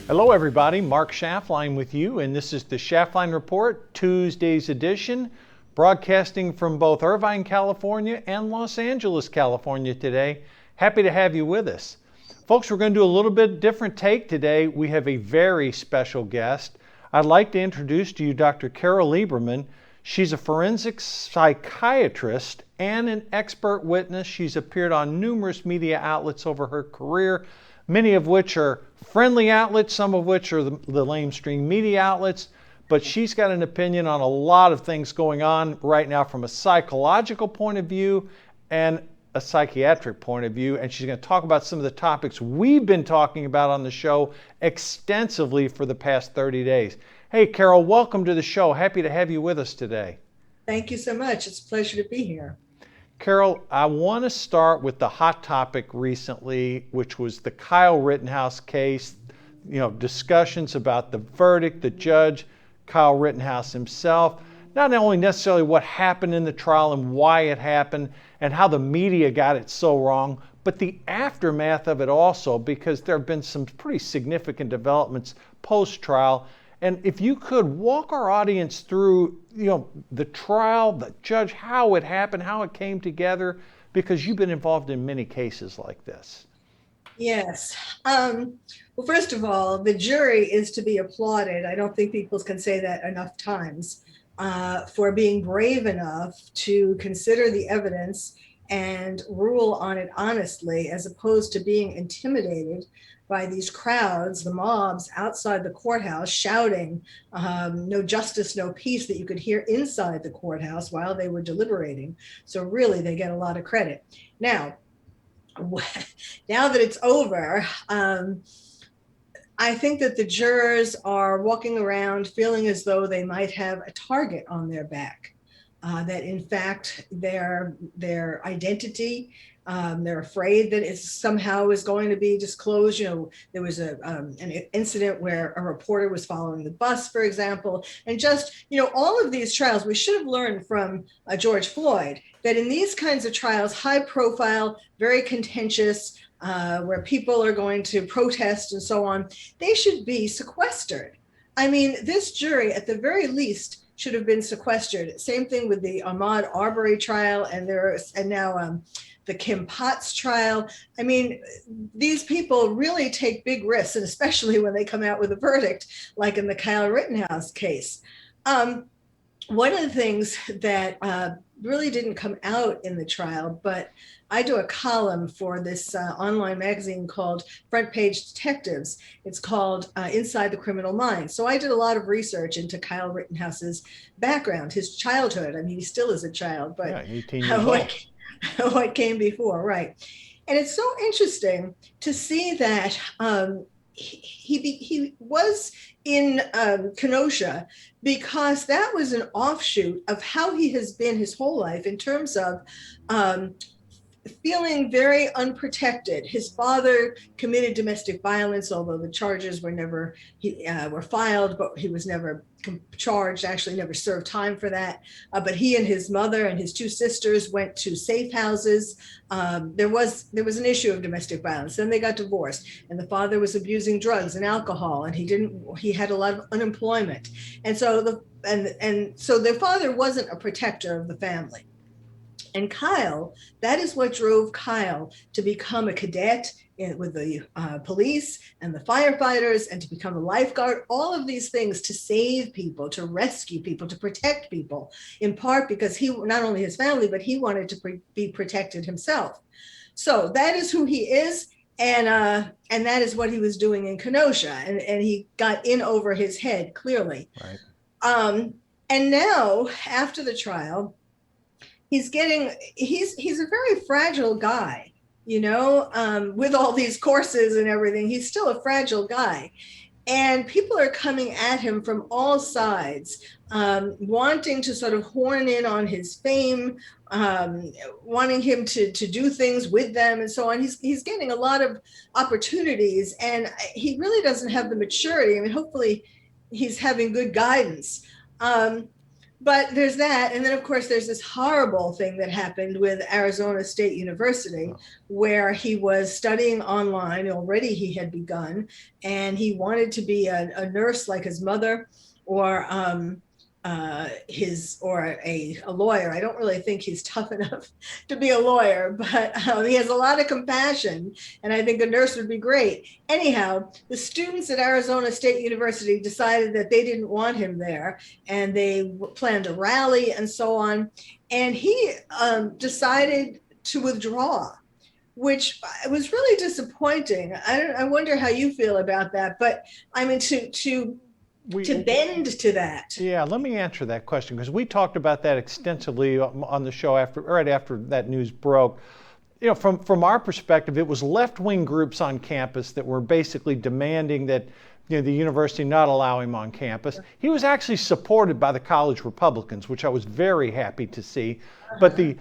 Hello everybody, Mark Schaftlein with you, and this is the Schaftlein Report, Tuesday's edition, broadcasting from both Irvine, California and Los Angeles, California today. Happy to have you with us. Folks, we're going to do a little bit different take today. We have a very special guest. I'd like to introduce to you Dr. Carol Lieberman. She's a forensic psychiatrist and an expert witness. She's appeared on numerous media outlets over her career, many of which are friendly outlets, some of which are the lamestream media outlets, but she's got an opinion on a lot of things going on right now from a psychological point of view and a psychiatric point of view, and she's going to talk about some of the topics we've been talking about on the show extensively for the past 30 days. Hey, Carol, welcome to the show. Happy to have you with us today. Thank you so much. It's a pleasure to be here. Carol, I want to start with the hot topic recently, which was the Kyle Rittenhouse case, discussions about the verdict, the judge, Kyle Rittenhouse himself, not only necessarily what happened in the trial and why it happened and how the media got it so wrong, but the aftermath of it also, because there have been some pretty significant developments post-trial. And if you could walk our audience through, the trial, the judge, how it happened, how it came together, because you've been involved in many cases like this. Yes. Well, first of all, the jury is to be applauded. I don't think people can say that enough times for being brave enough to consider the evidence and rule on it honestly, as opposed to being intimidated by these crowds, the mobs outside the courthouse shouting, no justice, no peace, that you could hear inside the courthouse while they were deliberating. So really, they get a lot of credit. Now that it's over, I think that the jurors are walking around feeling as though they might have a target on their back, that in fact their identity, they're afraid that it somehow is going to be disclosed. There was an incident where a reporter was following the bus, for example, and just, all of these trials, we should have learned from George Floyd that in these kinds of trials, high profile, very contentious, where people are going to protest and so on, they should be sequestered. I mean, this jury, at the very least, should have been sequestered. Same thing with the Ahmaud Arbery trial, and now the Kim Potts trial. I mean, these people really take big risks, and especially when they come out with a verdict, like in the Kyle Rittenhouse case. One of the things that really didn't come out in the trial, but I do a column for this online magazine called Front Page Detectives. It's called Inside the Criminal Mind. So I did a lot of research into Kyle Rittenhouse's background, his childhood. I mean, he still is a child, but 18 years old. What came before, right? And it's so interesting to see that he was in Kenosha because that was an offshoot of how he has been his whole life in terms of feeling very unprotected. His father committed domestic violence, although the charges were never were filed, but he was never charged, actually never served time for that. But he and his mother and his two sisters went to safe houses. There was an issue of domestic violence. Then they got divorced, and the father was abusing drugs and alcohol, and he had a lot of unemployment. And so the father wasn't a protector of the family. And Kyle, that is what drove Kyle to become a cadet with the police and the firefighters, and to become a lifeguard, all of these things to save people, to rescue people, to protect people, in part because he, not only his family, but he wanted to be protected himself. So that is who he is. And that is what he was doing in Kenosha. And he got in over his head, clearly. Right. And now, after the trial, he's a very fragile guy, with all these courses and everything. He's still a fragile guy. And people are coming at him from all sides, wanting to sort of horn in on his fame, wanting him to do things with them and so on. He's getting a lot of opportunities, and he really doesn't have the maturity. I mean, hopefully he's having good guidance. but there's that. And then, of course, there's this horrible thing that happened with Arizona State University, where he was studying online. Already he had begun, and he wanted to be a nurse like his mother, or a lawyer. I don't really think he's tough enough to be a lawyer, but he has a lot of compassion, and I think a nurse would be great. Anyhow, the students at Arizona State University decided that they didn't want him there, and they planned a rally and so on, and he decided to withdraw, which was really disappointing. I wonder how you feel about that, but I mean, to bend to that. Yeah, let me answer that question, because we talked about that extensively on the show right after that news broke. You know, from our perspective, it was left-wing groups on campus that were basically demanding that, you know, the university not allow him on campus. He was actually supported by the college Republicans, which I was very happy to see. But the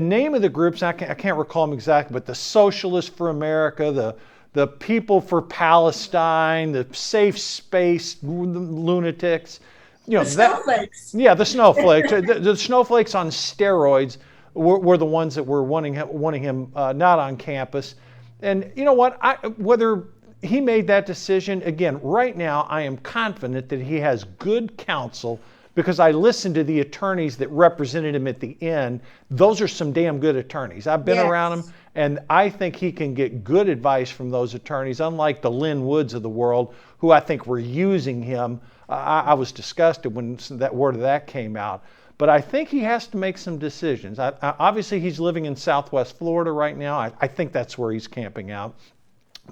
name of the groups, I can't recall them exactly, but the Socialists for America, the People for Palestine, the Safe Space lunatics, you know, the snowflakes. The snowflakes. the snowflakes on steroids were the ones that were wanting him not on campus. And you know what? Whether he made that decision, again, right now, I am confident that he has good counsel, because I listened to the attorneys that represented him at the end. Those are some damn good attorneys. I've been around them, and I think he can get good advice from those attorneys, unlike the Lynn Woods of the world, who I think were using him. I was disgusted when that word of that came out. But I think he has to make some decisions. Obviously, he's living in Southwest Florida right now. I think that's where he's camping out.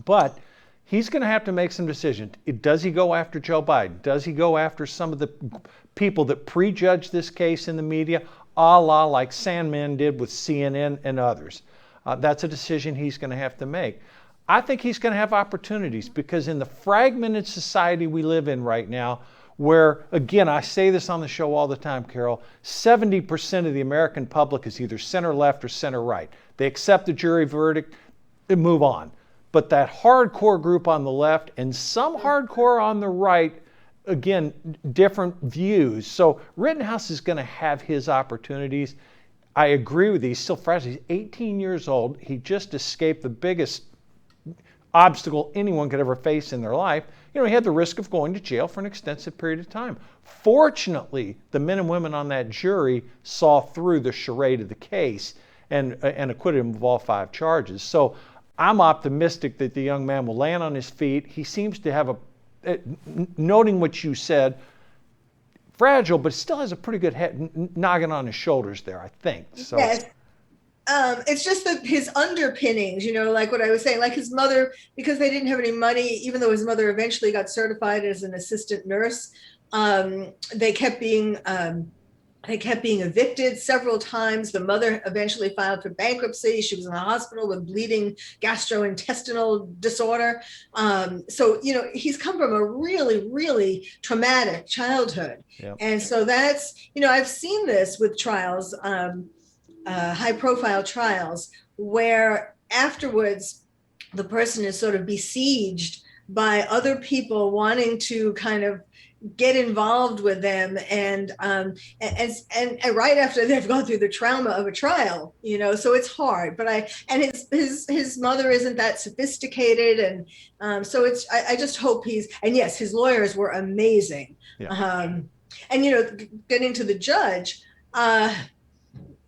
But he's going to have to make some decisions. Does he go after Joe Biden? Does he go after some of the people that prejudged this case in the media, a la like Sandman did with CNN and others? That's a decision he's going to have to make. I think he's going to have opportunities, because in the fragmented society we live in right now, where, again, I say this on the show all the time, Carol, 70% of the American public is either center left or center right. They accept the jury verdict and move on. But that hardcore group on the left and some hardcore on the right, again, different views. So Rittenhouse is going to have his opportunities. I agree with you. He's still fresh. He's 18 years old. He just escaped the biggest obstacle anyone could ever face in their life. You know, he had the risk of going to jail for an extensive period of time. Fortunately, the men and women on that jury saw through the charade of the case and acquitted him of all 5 charges. So I'm optimistic that the young man will land on his feet. He seems to have noting what you said, fragile, but still has a pretty good head noggin on his shoulders there, I think. So. Yes. It's just that his underpinnings, you know, like what I was saying, like his mother, because they didn't have any money, even though his mother eventually got certified as an assistant nurse, they kept being evicted several times. The mother eventually filed for bankruptcy. She was in the hospital with bleeding gastrointestinal disorder. So, you know, he's come from a really, really traumatic childhood. Yep. And so that's, you know, I've seen this with trials, high profile trials, where afterwards the person is sort of besieged by other people wanting to kind of get involved with them, and right after they've gone through the trauma of a trial, you know, so it's hard. But his mother isn't that sophisticated, and so I just hope yes, his lawyers were amazing. Yeah. And you know, getting to the judge, I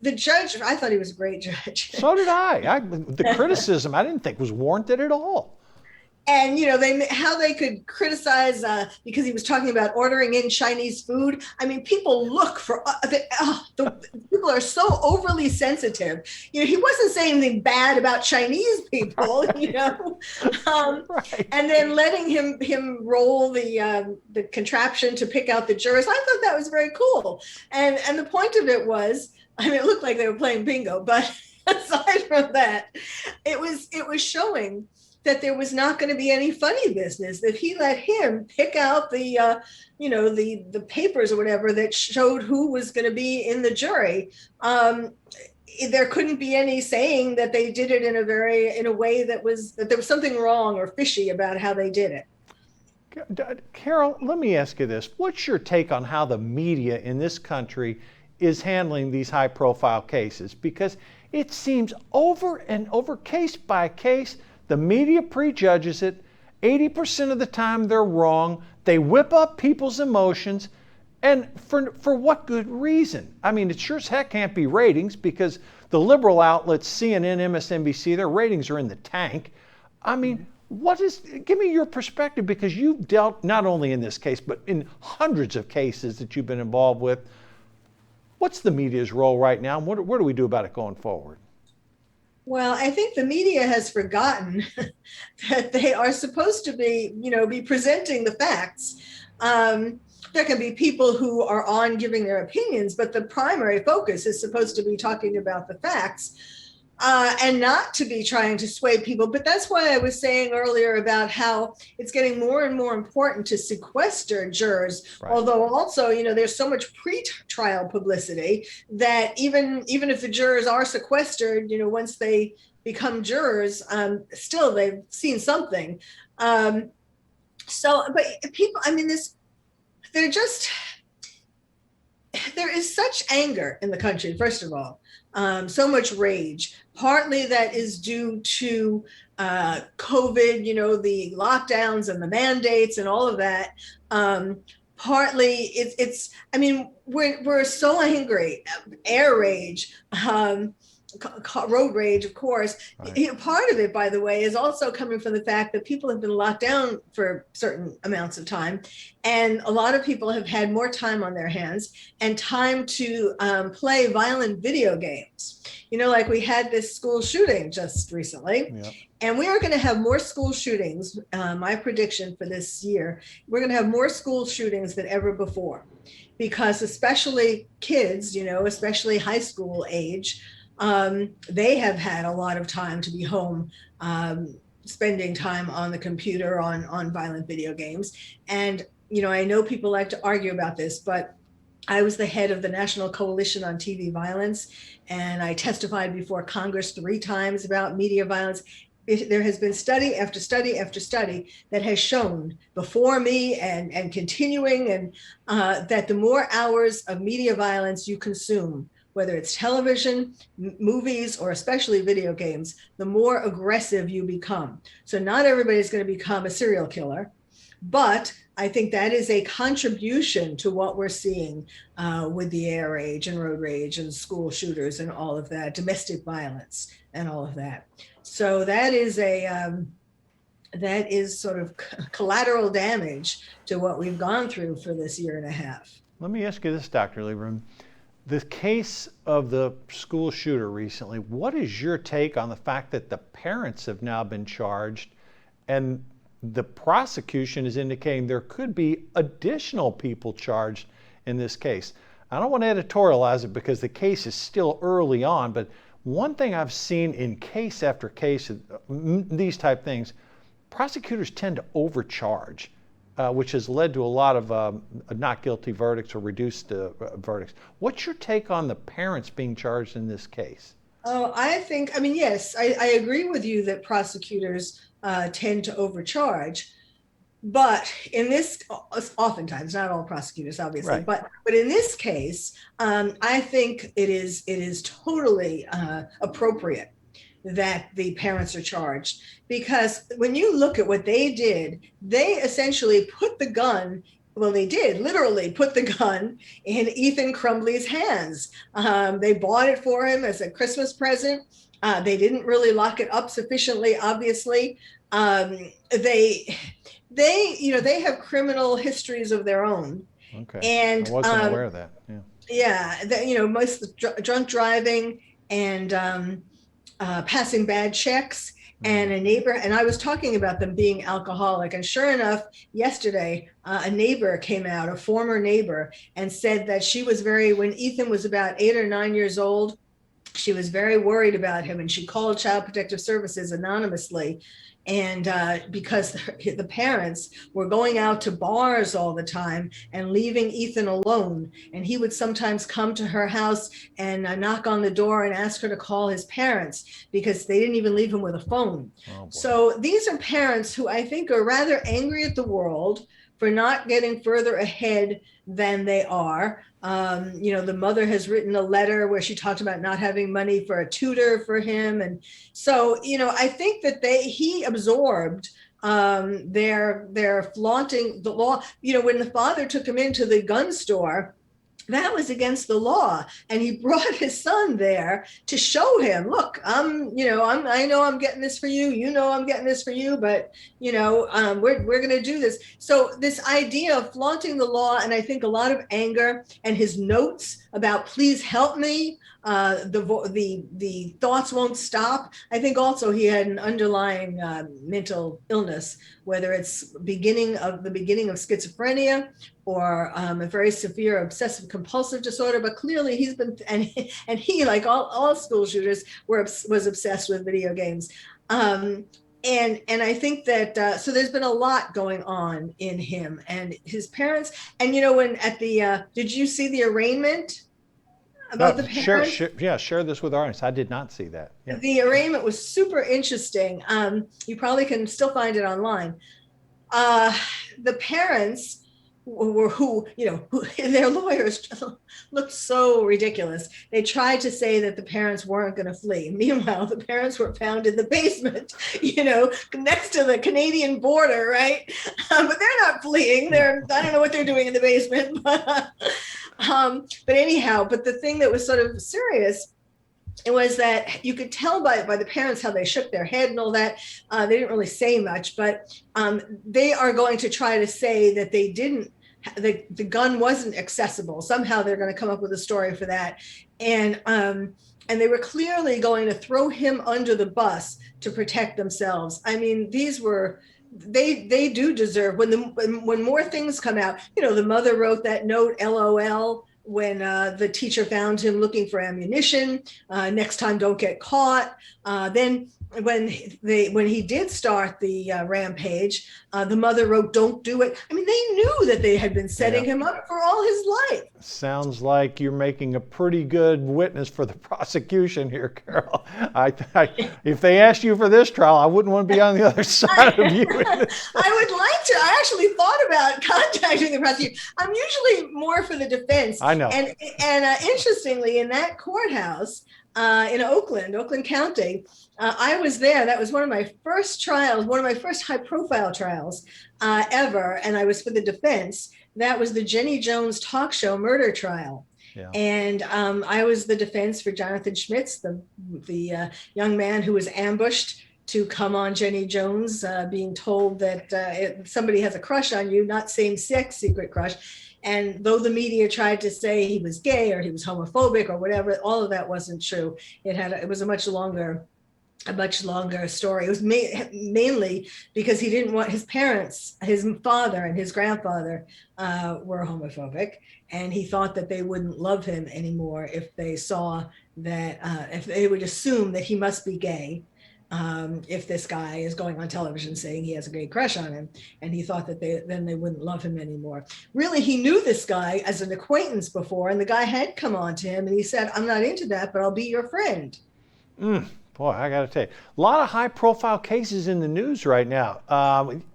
thought he was a great judge. So did I. The criticism I didn't think was warranted at all. And, you know, how they could criticize because he was talking about ordering in Chinese food. I mean, people look for, people are so overly sensitive. You know, he wasn't saying anything bad about Chinese people, you know, right. And then letting him roll the contraption to pick out the jurors. I thought that was very cool. And the point of it was, I mean, it looked like they were playing bingo, but aside from that, it was showing that there was not going to be any funny business, that he let him pick out the papers or whatever that showed who was going to be in the jury. There couldn't be any saying that they did it in a way that there was something wrong or fishy about how they did it. Carol, let me ask you this. What's your take on how the media in this country is handling these high-profile cases? Because it seems over and over, case by case, the media prejudges it. 80% of the time they're wrong. They whip up people's emotions. And for what good reason? I mean, it sure as heck can't be ratings, because the liberal outlets, CNN, MSNBC, their ratings are in the tank. I mean, give me your perspective, because you've dealt not only in this case, but in hundreds of cases that you've been involved with. What's the media's role right now? What do we do about it going forward? Well, I think the media has forgotten that they are supposed to be presenting the facts. There can be people who are on giving their opinions, but the primary focus is supposed to be talking about the facts. And not to be trying to sway people. But that's why I was saying earlier about how it's getting more and more important to sequester jurors. Right. Although also, there's so much pre-trial publicity that even if the jurors are sequestered, once they become jurors, still they've seen something. But people, there is such anger in the country, first of all. So much rage. Partly that is due to COVID, the lockdowns and the mandates and all of that. Partly we're so angry. Air rage, road rage, of course. Right. Part of it, by the way, is also coming from the fact that people have been locked down for certain amounts of time. And a lot of people have had more time on their hands and time to play violent video games. Like we had this school shooting just recently. Yep. And we are going to have more school shootings. My prediction for this year, we're going to have more school shootings than ever before. Because especially kids, especially high school age, they have had a lot of time to be home, spending time on the computer, on violent video games. And, I know people like to argue about this, but I was the head of the National Coalition on TV Violence, and I testified before Congress 3 times about media violence. There has been study after study after study that has shown before me and continuing, and that the more hours of media violence you consume, whether it's television, movies, or especially video games, the more aggressive you become. So not everybody's going to become a serial killer, but I think that is a contribution to what we're seeing with the air rage and road rage and school shooters and all of that, domestic violence and all of that. So that is sort of collateral damage to what we've gone through for this year and a half. Let me ask you this, Dr. Lieberman. The case of the school shooter recently, what is your take on the fact that the parents have now been charged, and the prosecution is indicating there could be additional people charged in this case? I don't want to editorialize it because the case is still early on, but one thing I've seen in case after case, these type things, prosecutors tend to overcharge, which has led to a lot of not guilty verdicts or reduced verdicts. What's your take on the parents being charged in this case? Oh, yes, I agree with you that prosecutors tend to overcharge. But in this, oftentimes, not all prosecutors, obviously, right. but in this case, I think it is totally appropriate that the parents are charged, because when you look at what they did, they essentially put the gun, well, they did literally put the gun in Ethan Crumbley's hands. They bought it for him as a Christmas present. They didn't really lock it up sufficiently, obviously. They have criminal histories of their own. Okay. And I wasn't aware of that. Yeah. Yeah. Most drunk driving and passing bad checks, and a neighbor. And I was talking about them being alcoholic. And sure enough, yesterday, a neighbor came out, a former neighbor, and said that she was when Ethan was about 8 or 9 years old, she was very worried about him, and she called Child Protective Services anonymously. And because the parents were going out to bars all the time and leaving Ethan alone, and he would sometimes come to her house and knock on the door and ask her to call his parents because they didn't even leave him with a phone. So these are parents who I think are rather angry at the world for not getting further ahead than they are. The mother has written a letter where she talked about not having money for a tutor for him. And so, I think that he absorbed their flaunting the law. When the father took him into the gun store, that was against the law, and he brought his son there to show him, look, I know I'm getting this for you, I'm getting this for you, but we're going to do this. So this idea of flaunting the law, and I think a lot of anger, and his notes about please help me, the thoughts won't stop. I think also he had an underlying mental illness, whether it's the beginning of schizophrenia or a very severe obsessive compulsive disorder. But clearly he's been, and he, like all school shooters, was obsessed with video games. And I think that, so there's been a lot going on in him and his parents. And, did you see the arraignment about the parents? Share this with our audience. I did not see that. Yeah. The arraignment was super interesting. You probably can still find it online. The parents who their lawyers looked so ridiculous. They tried to say that the parents weren't going to flee. Meanwhile, the parents were found in the basement, next to the Canadian border, right? But they're not fleeing. I don't know what they're doing in the basement. But anyhow, but the thing that was sort of serious, it was that you could tell by the parents how they shook their head and all that. They didn't really say much, but they are going to try to say that they didn't, the gun wasn't accessible. Somehow they're going to come up with a story for that. And they were clearly going to throw him under the bus to protect themselves. I mean, they do deserve, when more things come out, the mother wrote that note, LOL, when the teacher found him looking for ammunition. Next time, don't get caught. Then when he did start the rampage, the mother wrote, don't do it. I mean, they knew that they had been setting him up for all his life. Sounds like you're making a pretty good witness for the prosecution here, Carol. If they asked you for this trial, I wouldn't want to be on the other side of you. I would like to. I actually thought about contacting the prosecution. I'm usually more for the defense. I know. And interestingly, in that courthouse in Oakland County, I was there. That was one of my first trials, one of my first high-profile trials ever, and I was for the defense. That was the Jenny Jones talk show murder trial. Yeah. And I was the defense for Jonathan Schmitz, the young man who was ambushed to come on Jenny Jones, being told that somebody has a crush on you, not same-sex, secret crush. And though the media tried to say he was gay or he was homophobic or whatever, all of that wasn't true. It was a much longer story. It was mainly because he didn't want his parents, his father and his grandfather were homophobic, and he thought that they wouldn't love him anymore if they saw that, if they would assume that he must be gay. If this guy is going on television saying he has a gay crush on him, and he thought that they wouldn't love him anymore. Really, he knew this guy as an acquaintance before, and the guy had come on to him and he said, I'm not into that, but I'll be your friend. Boy, I got to tell you, a lot of high-profile cases in the news right now.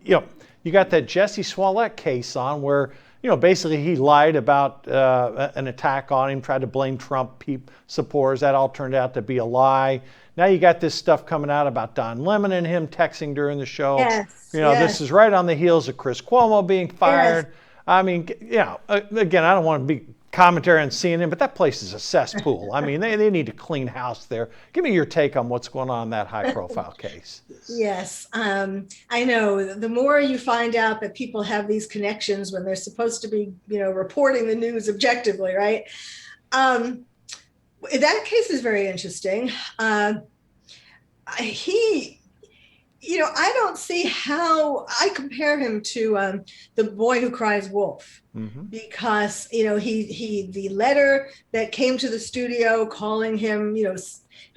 You got that Jesse Smollett case on where, basically he lied about an attack on him, tried to blame Trump supporters. That all turned out to be a lie. Now you got this stuff coming out about Don Lemon and him texting during the show. Yes, This is right on the heels of Chris Cuomo being fired. Yes. I mean, again, I don't want to be commentary on CNN, but that place is a cesspool. I mean, they need to clean house there. Give me your take on what's going on in that high-profile case. Yes, I know. The more you find out that people have these connections when they're supposed to be, reporting the news objectively, right? That case is very interesting. He I don't see how I compare him to the boy who cries wolf, because the letter that came to the studio calling him a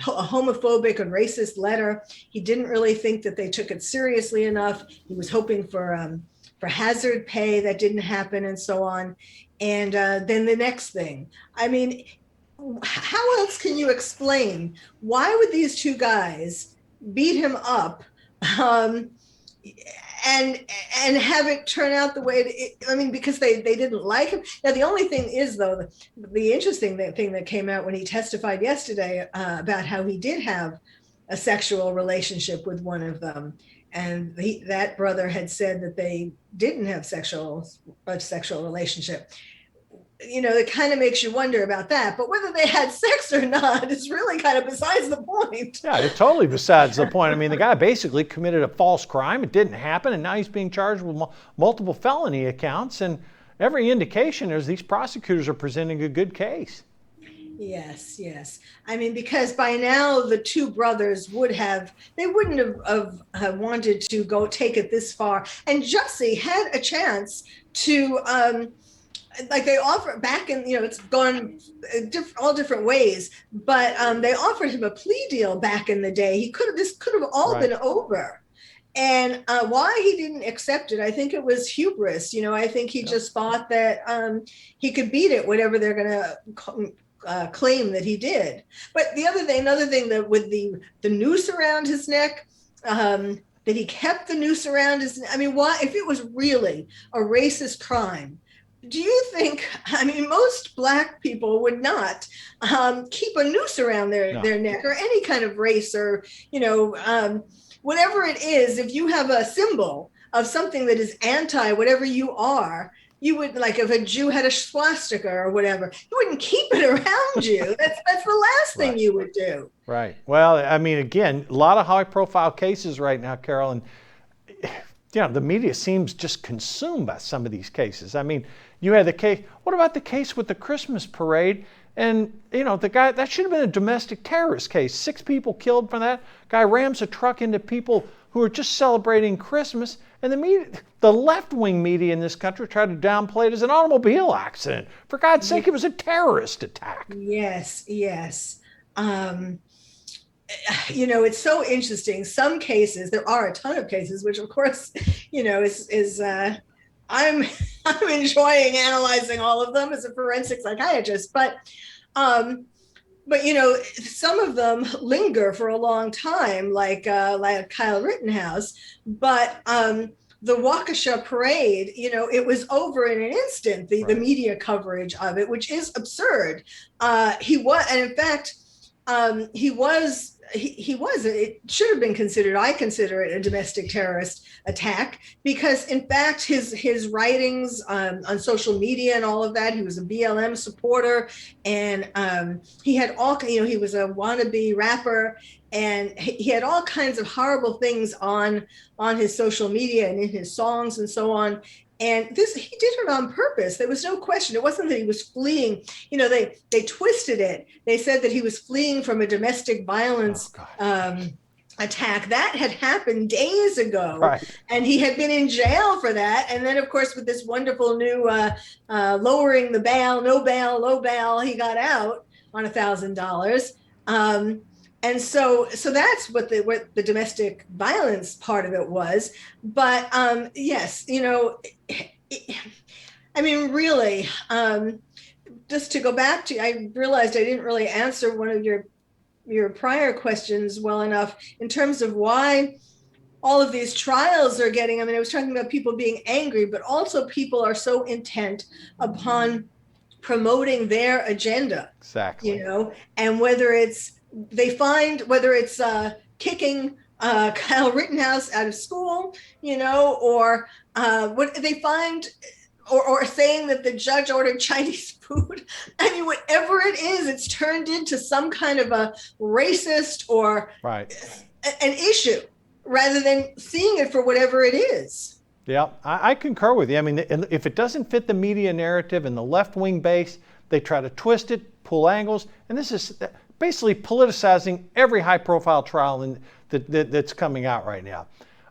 homophobic and racist letter, he didn't really think that they took it seriously enough. He was hoping for hazard pay. That didn't happen, and so on. And then the next thing, I mean, how else can you explain why would these two guys beat him up, um, and have it turn out the way because they didn't like him. Now, the only thing is, though, the interesting thing that came out when he testified yesterday about how he did have a sexual relationship with one of them, and that brother had said that they didn't have a sexual relationship. It kind of makes you wonder about that. But whether they had sex or not is really kind of besides the point. Yeah, it's totally besides the point. I mean, the guy basically committed a false crime. It didn't happen, and now he's being charged with multiple felony accounts. And every indication is these prosecutors are presenting a good case. Yes. I mean, because by now the two brothers wouldn't have wanted to go take it this far. And Jussie had a chance to, they offer back in, it's gone all different ways, but they offered him a plea deal back in the day. This could have all been over. And why he didn't accept it, I think it was hubris. I think he just thought that he could beat it, whatever they're going to claim that he did. But another thing that with the noose around his neck, that he kept the noose around his, why, if it was really a racist crime, do you think, most Black people would not keep a noose around their neck, or any kind of race, or, whatever it is. If you have a symbol of something that is anti whatever you are, you would, like if a Jew had a swastika or whatever, you wouldn't keep it around you. That's the last thing you would do. Right. Well, again, a lot of high profile cases right now, Carol, and the media seems just consumed by some of these cases. You had the case, what about the case with the Christmas parade? And, the guy, that should have been a domestic terrorist case. 6 people killed from that. Guy rams a truck into people who are just celebrating Christmas. And the left-wing media in this country tried to downplay it as an automobile accident. For God's sake, it was a terrorist attack. Yes. It's so interesting. Some cases, there are a ton of cases, which of course, I'm enjoying analyzing all of them as a forensic psychiatrist, but some of them linger for a long time, like Kyle Rittenhouse. But the Waukesha parade, it was over in an instant. The media coverage of it, which is absurd. It should have been considered, I consider it a domestic terrorist attack, because in fact his writings on social media and all of that, he was a BLM supporter, and he had he was a wannabe rapper, and he had all kinds of horrible things on his social media and in his songs and so on. And he did it on purpose. There was no question. It wasn't that he was fleeing. They twisted it. They said that he was fleeing from a domestic violence attack. That had happened days ago. Right. And he had been in jail for that. And then, of course, with this wonderful new lowering the bail, no bail, low bail, he got out on $1,000. And so that's what the domestic violence part of it was. But yes, really, just to go back to, I realized I didn't really answer one of your prior questions well enough in terms of why all of these trials are getting, I was talking about people being angry, but also people are so intent upon promoting their agenda. Exactly. And whether it's kicking Kyle Rittenhouse out of school, or what they find, or saying that the judge ordered Chinese food. Whatever it is, it's turned into some kind of a racist or an issue, rather than seeing it for whatever it is. Yeah, I concur with you. If it doesn't fit the media narrative and the left-wing base, they try to twist it, pull angles, and basically politicizing every high-profile trial that's coming out right now.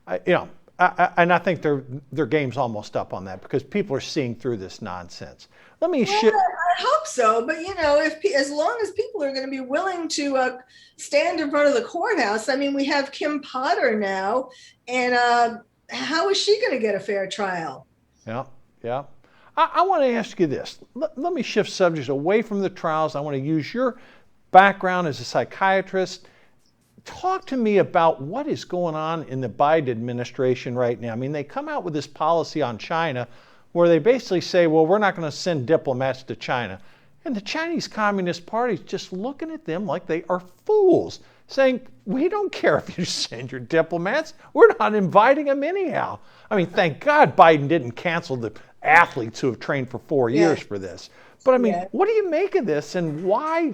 And I think their game's almost up on that because people are seeing through this nonsense. Let me I hope so, but as long as people are going to be willing to stand in front of the courthouse, I mean, we have Kim Potter now, and how is she going to get a fair trial? Yeah. I want to ask you this. Let me shift subjects away from the trials. I want to use your background as a psychiatrist. Talk to me about what is going on in the Biden administration right now. I mean, they come out with this policy on China where they basically say, well, we're not going to send diplomats to China. And the Chinese Communist Party is just looking at them like they are fools, saying, we don't care if you send your diplomats. We're not inviting them anyhow. I mean, thank God Biden didn't cancel the athletes who have trained for 4 years for this. But I mean, what do you make of this, and why?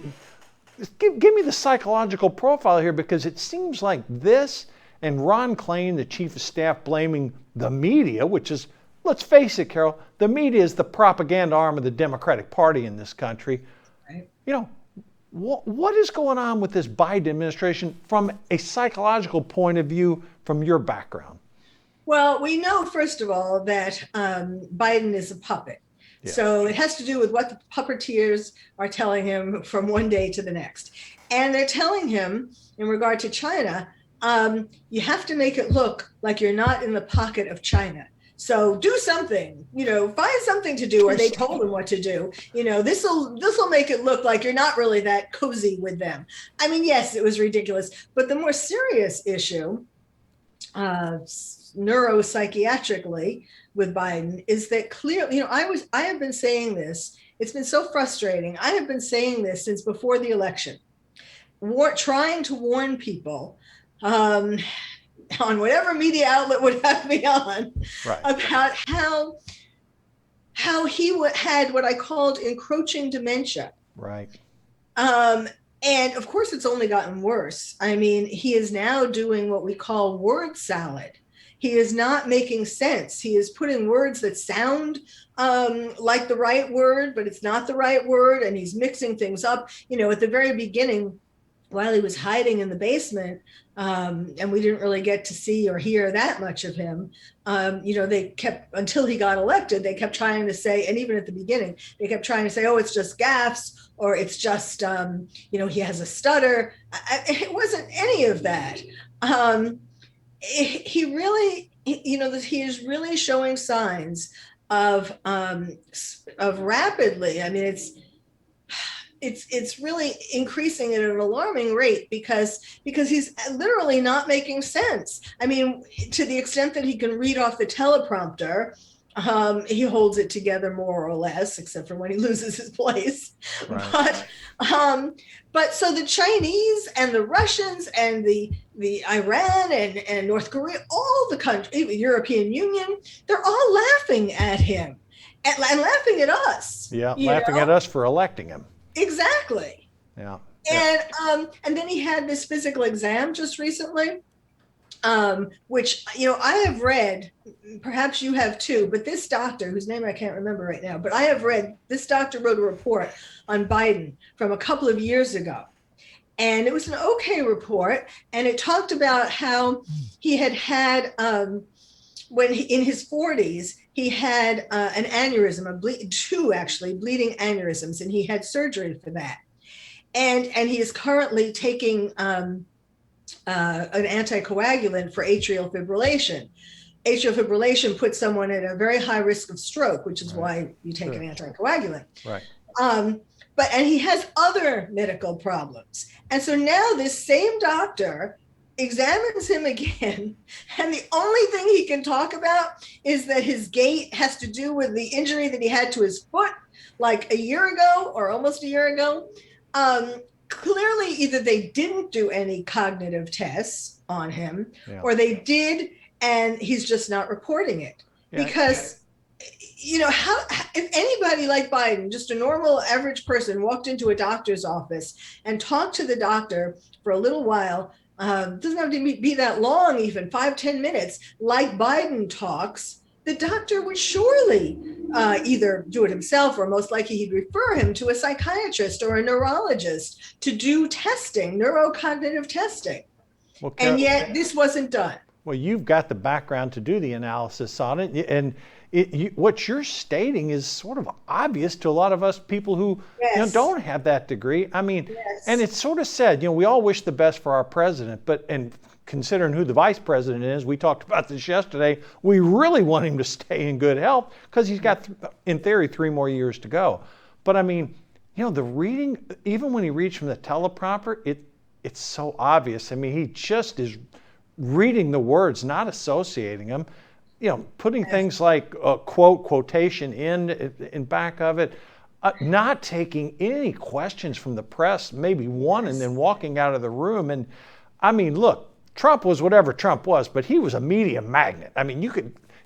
Give me the psychological profile here, because it seems like this and Ron Klain, the chief of staff, blaming the media, which is, let's face it, Carol, the media is the propaganda arm of the Democratic Party in this country. Right. What is going on with this Biden administration from a psychological point of view from your background? Well, we know, first of all, that Biden is a puppet. Yeah. So it has to do with what the puppeteers are telling him from one day to the next. And they're telling him, in regard to China, you have to make it look like you're not in the pocket of China. So do something, find something to do, or they told him what to do. This will make it look like you're not really that cozy with them. I mean, yes, it was ridiculous. But the more serious issue, neuropsychiatrically, with Biden is that clearly, I have been saying this. It's been so frustrating. I have been saying this since before the election, trying to warn people on whatever media outlet would have me on, right, about how he had what I called encroaching dementia. Right. And of course, it's only gotten worse. I mean, he is now doing what we call word salad. He is not making sense. He is putting words that sound like the right word, but it's not the right word. And he's mixing things up. At the very beginning, while he was hiding in the basement, and we didn't really get to see or hear that much of him, they kept, until he got elected, they kept trying to say, and even at the beginning, they kept trying to say, oh, it's just gaffes, or it's just, he has a stutter. It wasn't any of that. He really, he is really showing signs of rapidly. I mean, it's really increasing at an alarming rate because he's literally not making sense. I mean, to the extent that he can read off the teleprompter, he holds it together more or less, except for when he loses his place. Right. But so the Chinese and the Russians and the Iran and North Korea, all the countries, the European Union, they're all laughing at him and laughing at us. Yeah, laughing at us for electing him. Exactly. Yeah. And then he had this physical exam just recently, which, I have read, perhaps you have too, but this doctor, whose name I can't remember right now, but I have read, this doctor wrote a report on Biden from a couple of years ago. And it was an okay report. And it talked about how he had when in his 40s, he had an aneurysm, two actually bleeding aneurysms, and he had surgery for that. And he is currently taking an anticoagulant for atrial fibrillation. Atrial fibrillation puts someone at a very high risk of stroke, which is why you take an anticoagulant. Right. And he has other medical problems. And so now this same doctor examines him again, and the only thing he can talk about is that his gait has to do with the injury that he had to his foot like a year ago or almost a year ago. Clearly, either they didn't do any cognitive tests on him, or they did, and he's just not reporting it. Because, how if anybody like Biden, just a normal average person, walked into a doctor's office and talked to the doctor for a little while, doesn't have to be that long, even 5-10 minutes, like Biden talks, the doctor would surely either do it himself, or most likely he'd refer him to a psychiatrist or a neurologist to do testing, neurocognitive testing. Well, And Carol, yet this wasn't done. well, you've got the background to do the analysis on it, and what you're stating is sort of obvious to a lot of us people who Yes. don't have that degree. I mean, Yes. and it's sort of said, we all wish the best for our president, and considering who the vice president is, we talked about this yesterday, we really want him to stay in good health because he's got, in theory, 3 more years to go. But I mean, the reading, even when he reads from the teleprompter, it's so obvious. I mean, he just is reading the words, not associating them, putting things like quotation in back of it, not taking any questions from the press, maybe one, and then walking out of the room. And I mean, look, Trump was whatever Trump was, but he was a media magnet. I mean,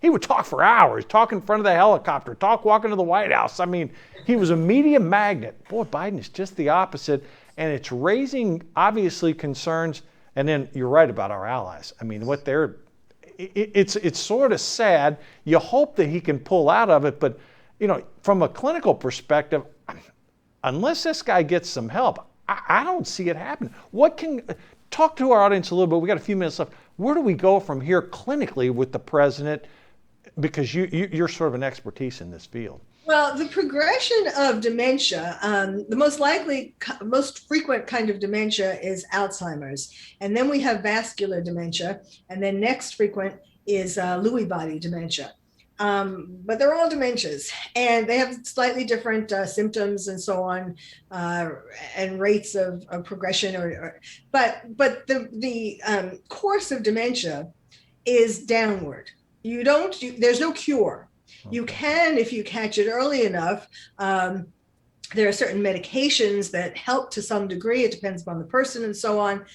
he would talk for hours, talk in front of the helicopter, walking to the White House. I mean, he was a media magnet. Boy, Biden is just the opposite. And it's raising, obviously, concerns. And then you're right about our allies. I mean, it's sort of sad. You hope that he can pull out of it. But, from a clinical perspective, unless this guy gets some help, I don't see it happen. Talk to our audience a little bit. We got a few minutes left. Where do we go from here clinically with the president? Because you're sort of an expertise in this field. Well, the progression of dementia, the most frequent kind of dementia is Alzheimer's. And then we have vascular dementia. And then next frequent is Lewy body dementia. But they're all dementias, and they have slightly different symptoms and so on, and rates of progression. But the course of dementia is downward. There's no cure. You can, if you catch it early enough. There are certain medications that help to some degree. It depends upon the person and so on.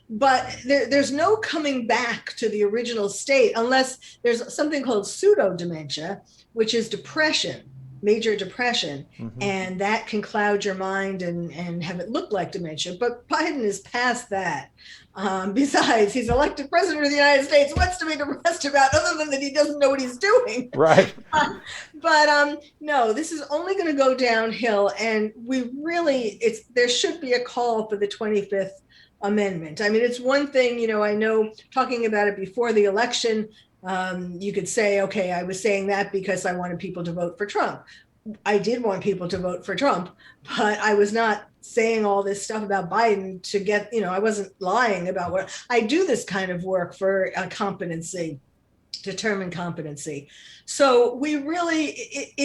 But there's no coming back to the original state unless there's something called pseudo dementia, which is depression, major depression. Mm-hmm. And that can cloud your mind and have it look like dementia. But Biden is past that. Besides, he's elected president of the United States. What's to be depressed about other than that he doesn't know what he's doing? Right. But no, this is only going to go downhill. And there should be a call for the 25th Amendment. I mean, it's one thing, I know talking about it before the election, you could say, okay, I was saying that because I wanted people to vote for Trump. I did want people to vote for Trump, but I was not saying all this stuff about Biden to get, I wasn't lying about what I do this kind of work for competency, determined competency. So we really,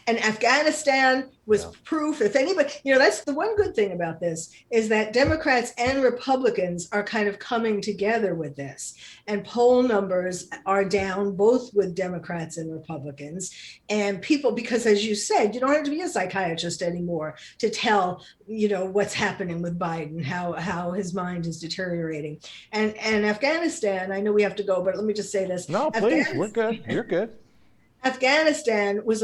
and Afghanistan was proof. If anybody, that's the one good thing about this is that Democrats and Republicans are kind of coming together with this, and poll numbers are down both with Democrats and Republicans. And people, because as you said, you don't have to be a psychiatrist anymore to tell, what's happening with Biden, how his mind is deteriorating. And Afghanistan, I know we have to go, but let me just say this. No, please, we're good. You're good. Afghanistan was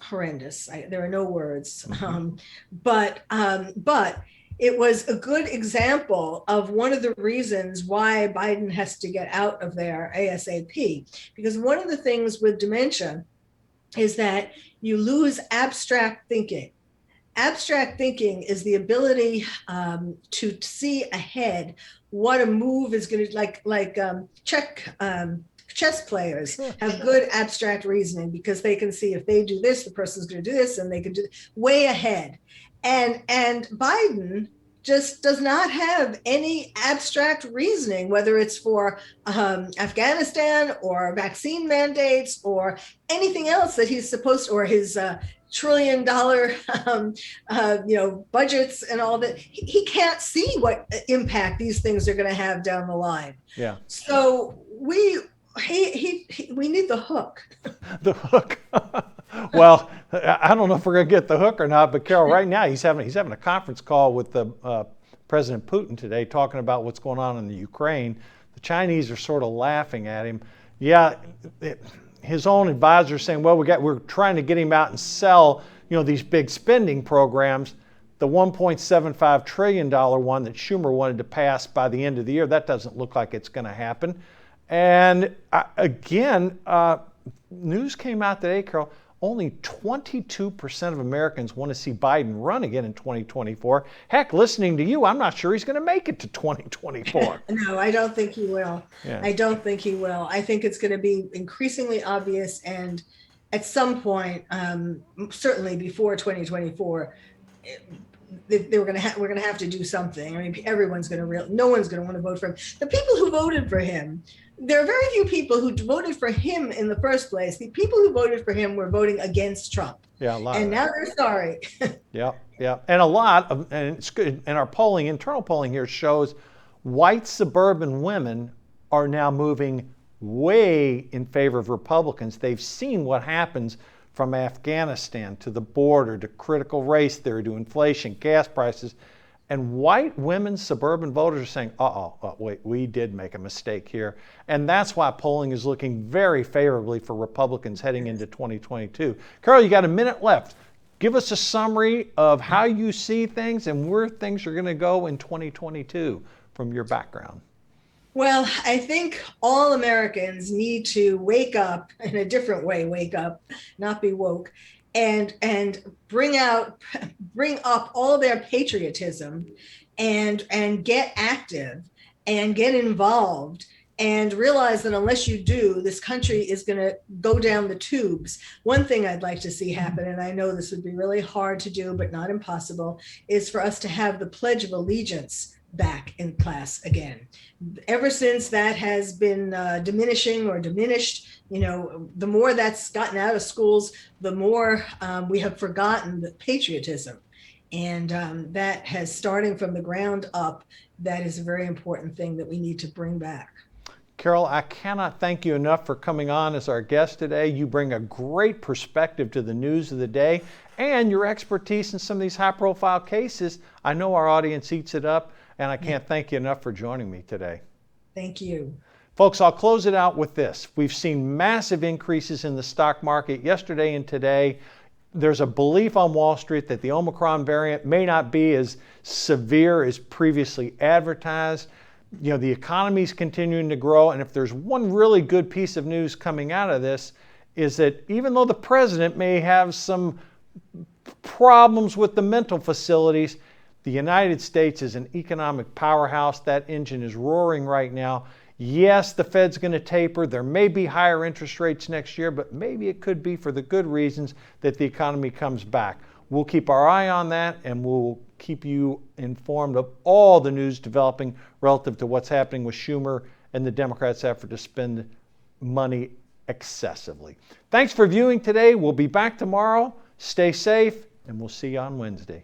horrendous. There are no words, but it was a good example of one of the reasons why Biden has to get out of there ASAP. Because one of the things with dementia is that you lose abstract thinking. Abstract thinking is the ability to see ahead what a move is going to chess players have good abstract reasoning because they can see if they do this, the person's going to do this, and they can do way ahead. And Biden just does not have any abstract reasoning, whether it's for Afghanistan or vaccine mandates or anything else that he's supposed to, or his $1 trillion budgets and all that. He can't see what impact these things are going to have down the line. Yeah. So we need the hook. The hook. Well, I don't know if we're going to get the hook or not, but Carol, right now he's having a conference call with the President Putin today, talking about what's going on in the Ukraine. The Chinese are sort of laughing at him. Yeah, his own advisor saying, well, we're trying to get him out and sell, these big spending programs. The $1.75 trillion one that Schumer wanted to pass by the end of the year, that doesn't look like it's going to happen. And again, news came out today, Carol, only 22% of Americans want to see Biden run again in 2024. Heck, listening to you, I'm not sure he's going to make it to 2024. No, I don't think he will. Yeah. I don't think he will. I think it's going to be increasingly obvious, and at some point, certainly before 2024, we're going to have to do something. I mean, everyone's going to no one's going to want to vote for him. The people who voted for him, there are very few people who voted for him in the first place. The people who voted for him were voting against Trump. Yeah, a lot. And now they're sorry. Yeah, and a lot of, and it's good. And our polling, internal polling here shows white suburban women are now moving way in favor of Republicans. They've seen what happens from Afghanistan to the border to critical race theory to inflation, gas prices. And white women, suburban voters are saying, wait, we did make a mistake here. And that's why polling is looking very favorably for Republicans heading into 2022. Carol, you got a minute left. Give us a summary of how you see things and where things are going to go in 2022 from your background. Well, I think all Americans need to wake up in a different way, wake up, not be woke, and bring up all their patriotism and get active and get involved and realize that unless you do, this country is going to go down the tubes. One thing I'd like to see happen, and I know this would be really hard to do, but not impossible, is for us to have the Pledge of Allegiance back in class again. Ever since that has been diminishing or diminished, the more that's gotten out of schools, the more we have forgotten the patriotism. And that has, starting from the ground up, that is a very important thing that we need to bring back. Carol, I cannot thank you enough for coming on as our guest today. You bring a great perspective to the news of the day, and your expertise in some of these high-profile cases. I know our audience eats it up, and I can't thank you enough for joining me today. Thank you. Folks, I'll close it out with this. We've seen massive increases in the stock market yesterday and today. There's a belief on Wall Street that the Omicron variant may not be as severe as previously advertised. The economy's continuing to grow, and if there's one really good piece of news coming out of this, is that even though the president may have some problems with the mental facilities, the United States is an economic powerhouse. That engine is roaring right now. Yes, the Fed's going to taper. There may be higher interest rates next year, but maybe it could be for the good reasons that the economy comes back. We'll keep our eye on that, and we'll keep you informed of all the news developing relative to what's happening with Schumer and the Democrats' effort to spend money excessively. Thanks for viewing today. We'll be back tomorrow. Stay safe, and we'll see you on Wednesday.